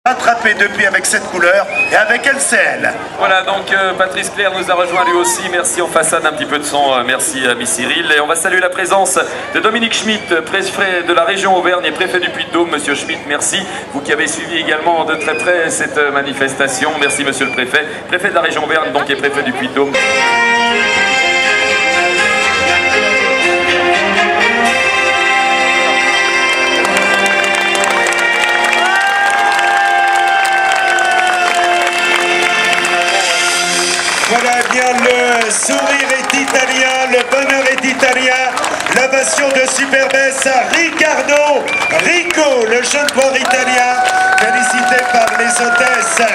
Attrapé depuis avec cette couleur et avec LCL. Voilà, donc Patrice Clair nous a rejoint lui aussi. Merci, on façade un petit peu de son. Merci à Miss Cyril. Et on va saluer la présence de Dominique Schmitt, préfet de la région Auvergne et préfet du Puy-de-Dôme. Monsieur Schmitt, merci. Vous qui avez suivi également de très près cette manifestation. Merci, monsieur le préfet. Préfet de la région Auvergne, donc, et préfet du Puy-de-Dôme. Voilà, bien le sourire est italien, le bonheur est italien. L'ovation de Superbès à Riccardo Rico, le jeune joueur italien, félicité par les hôtesses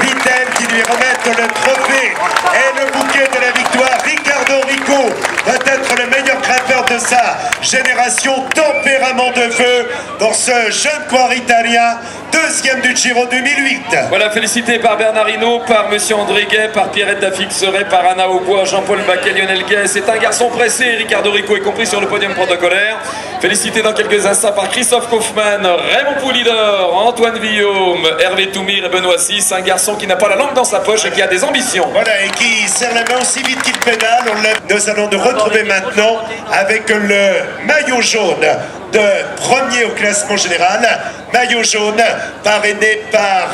Vitel qui lui remettent le trophée et le bouquet de la victoire. Riccardo Rico, peut-être le meilleur grimpeur de sa génération, tempérament de feu pour ce jeune joueur italien, deuxième du Giro 2008. Voilà, félicité par Bernard Hinault, par monsieur André Gay, par Pierrette Dafixeret, par Anna Aubois, Jean-Paul Baquet, Lionel Gay. C'est un garçon pressé, Riccardo Rico est compris sur le podium protocolaire. Félicité dans quelques instants par Christophe Kaufmann, Raymond Poulidor, Antoine Villaume, Hervé Toumir et Benoît Sis. Un garçon qui n'a pas la langue dans sa poche et qui a des ambitions. Voilà, et qui serre la main aussi vite qu'il pédale. Nous allons nous retrouver maintenant avec le maillot jaune de premier au classement général. Maillot jaune parrainé par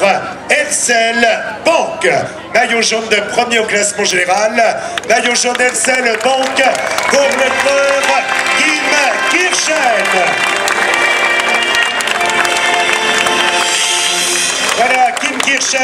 LCL Banque. Maillot jaune de premier au classement général. Maillot jaune LCL Banque pour le frère Kim Kirchen. Voilà, Kim Kirchen,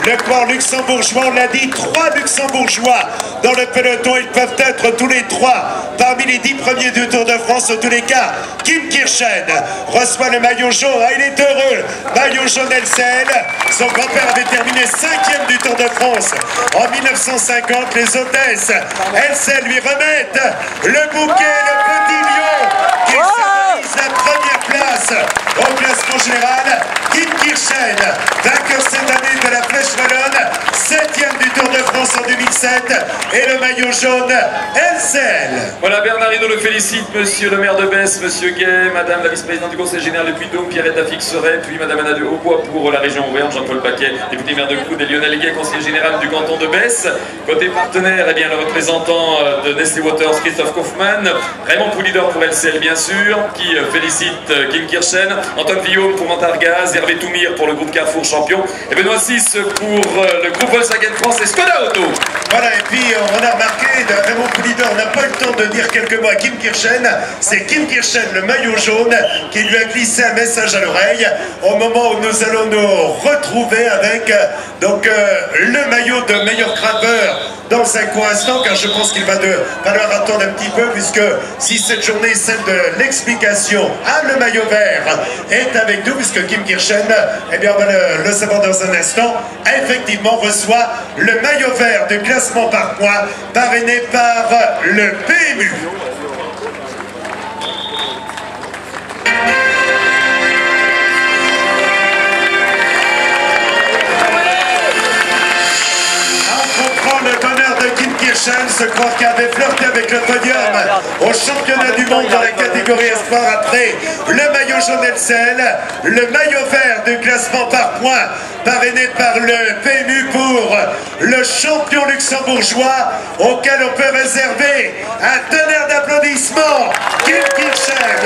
le corps luxembourgeois, on l'a dit, 3 luxembourgeois dans le peloton. Ils peuvent être tous les 3 parmi les 10 premiers du Tour de France. En tous les cas, Kim Kirchen reçoit le maillot jaune. Ah, il est heureux. Maillot jaune LCL. Son grand-père avait terminé 5e du Tour de France en 1950. Les hôtesses LCL lui remettent le bouquet, le petit lion qui symbolise la première place au classement général. Kim Kirchen, vainqueur cette année de la Flèche Wallonne, 7e du Tour de France en 2007, et le maillot jaune LCL. Voilà, Bernard Hinault le félicite, monsieur le maire de Besse, monsieur Gay, madame la vice-présidente du conseil général de Puy-de-Dôme, Pierrette Dafixeret, puis madame Anna de Aubois pour la région Auvergne, Jean-Paul Baquet, député maire de Coude, et Lionel Gay, conseiller général du canton de Besse. Côté partenaire, eh bien, le représentant de Nestlé Waters, Christophe Kaufmann, Raymond Poulidor pour LCL bien sûr, qui félicite Kim Kirchen, Antoine Villaume pour Montargaz, Hervé Toumir pour le groupe Carrefour Champion, et Benoît Sis pour le groupe Volkswagen France et Skoda Auto. Voilà, et puis on a remarqué, Raymond Poulidor n'a pas eu le temps de dire quelques mots à Kim Kirchen. C'est Kim Kirchen, le maillot jaune, qui lui a glissé un message à l'oreille au moment où nous allons nous retrouver avec le maillot de meilleur grimpeur dans un court instant, car je pense qu'il va falloir attendre un petit peu, puisque si cette journée est celle de l'explication à le maillot vert est avec nous, puisque Kim Kirchen, eh bien on va le savoir dans un instant, effectivement reçoit le maillot vert du classement par points parrainé par le PMU. Se croire qu'il avait flirté avec le podium au championnat du monde dans la catégorie espoir après le maillot jaune LCL, le maillot vert du classement par points parrainé par le PMU pour le champion luxembourgeois auquel on peut réserver un tonnerre d'applaudissements. Kim Kirchen,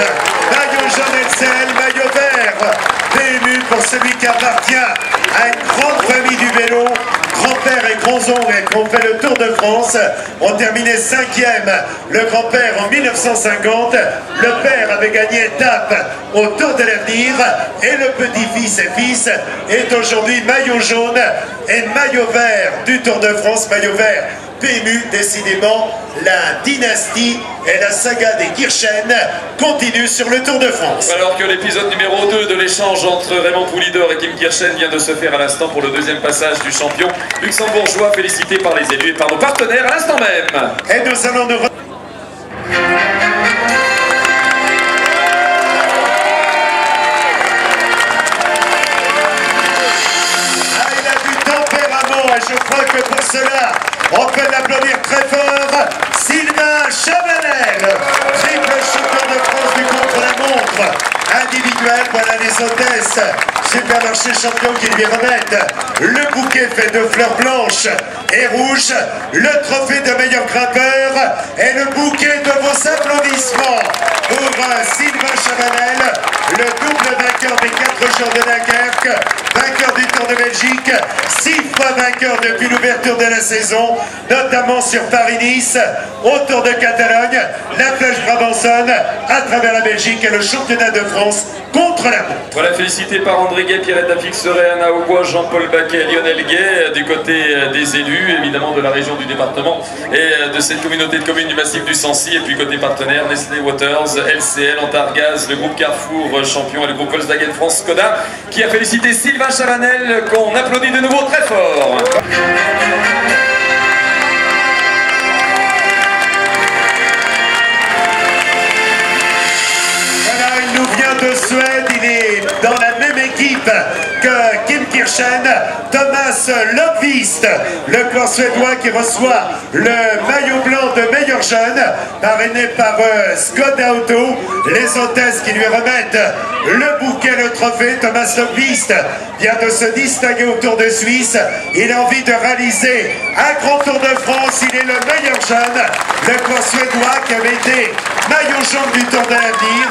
maillot jaune LCL, maillot vert PMU pour celui qui appartient à une grande famille du vélo. Grand-père et grands-oncles qui ont fait le Tour de France ont terminé 5e. Le grand-père en 1950, le père avait gagné étape au Tour de l'Avenir et le petit-fils et fils est aujourd'hui maillot jaune et maillot vert du Tour de France, maillot vert PMU. Décidément, la dynastie et la saga des Kirchen continue sur le Tour de France. Alors que l'épisode numéro 2 de l'échange entre Raymond Poulidor et Kim Kirchen vient de se faire à l'instant pour le deuxième passage du champion luxembourgeois, félicité par les élus et par nos partenaires à l'instant même. Et nous allons nous je crois que pour cela, on peut l'applaudir très fort. Sylvain Chavanel, triple champion de France du contre-la-montre individuel. Voilà les hôtesses Supermarché Champion qui lui remettent le bouquet fait de fleurs blanches et rouges, le trophée de meilleur grimpeur et le bouquet de vos applaudissements pour Sylvain Chavanel, le double vainqueur des 4 jours de Dunkerque, vainqueur du Tour de Belgique, 6 fois vainqueur depuis l'ouverture de la saison, notamment sur Paris-Nice, au Tour de Catalogne, la Flèche Brabançonne, à travers la Belgique et le championnat de France contre la montre. Voilà, félicité par André Gay, Pierrette Dafixeret, Anna Aubois, Jean-Paul Baquet, Lionel Gay, du côté des élus, évidemment de la région du département et de cette communauté de communes du massif du Sancy, et puis côté partenaire, Nestlé Waters, LCL, Antargaz, le groupe Carrefour Champion et le groupe Volkswagen France Skoda, qui a félicité Sylvain Chavanel, qu'on applaudit de nouveau très fort. De Suède, il est dans la même équipe que Kim Kirchen, Thomas Löfqvist, le corps suédois qui reçoit le maillot blanc de meilleur jeune, parrainé par Skoda Auto, les hôtesses qui lui remettent le bouquet, le trophée. Thomas Löfqvist vient de se distinguer au Tour de Suisse, il a envie de réaliser un grand Tour de France, il est le meilleur jeune, le corps suédois qui avait été maillot jaune du Tour de l'Avenir,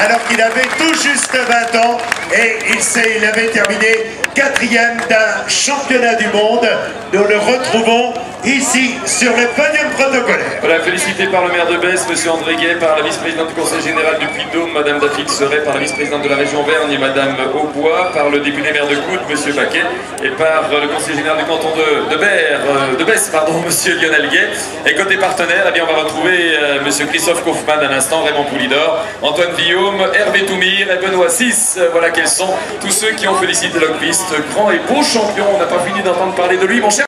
alors qu'il avait tout juste 20 ans et il avait terminé 4e d'un championnat du monde. Nous le retrouvons ici sur le podium protocolaire. Voilà, félicité par le maire de Besse, monsieur André Gay, par la vice-présidente du conseil général du Puy-de-Dôme, madame Dafixeret, par la vice-présidente de la région Auvergne, madame Aubois, par le député maire de Coude, monsieur Baquet, et par le conseiller général du canton de Besse, monsieur Lionel Gay. Et côté partenaire, eh bien, on va retrouver monsieur Christophe Kaufmann à l'instant, Raymond Poulidor, Antoine Guillaume, Hervé Toumir et Benoît Six. Voilà quels sont tous ceux qui ont félicité Löfqvist, grand et beau champion. On n'a pas fini d'entendre parler de lui, mon cher.